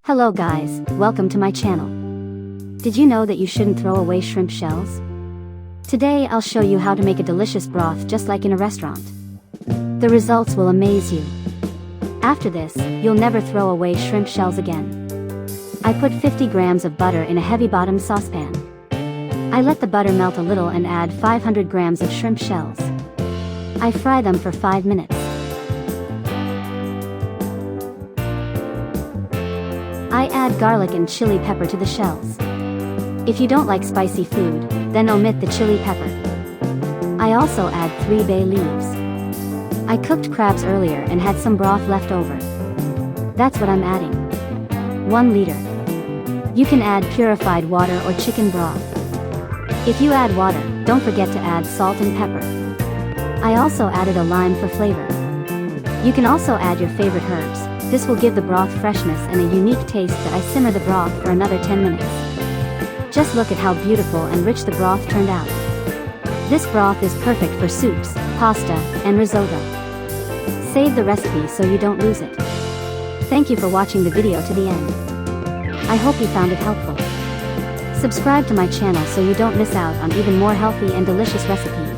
Hello guys, welcome to my channel. Did you know that you shouldn't throw away shrimp shells? Today I'll show you how to make a delicious broth just like in a restaurant. The results will amaze you. After this, you'll never throw away shrimp shells again. I put 50 grams of butter in a heavy-bottom saucepan. I let the butter melt a little and add 500 grams of shrimp shells. I fry them for 5 minutes. I add garlic and chili pepper to the shells. If you don't like spicy food, then omit the chili pepper. I also add 3 bay leaves. I cooked crabs earlier and had some broth left over. That's what I'm adding. 1 liter. You can add purified water or chicken broth. If you add water, don't forget to add salt and pepper. I also added a lime for flavor. You can also add your favorite herbs. This will give the broth freshness and a unique taste that I simmer the broth for another 10 minutes. Just look at how beautiful and rich the broth turned out. This broth is perfect for soups, pasta, and risotto. Save the recipe so you don't lose it. Thank you for watching the video to the end. I hope you found it helpful. Subscribe to my channel so you don't miss out on even more healthy and delicious recipes.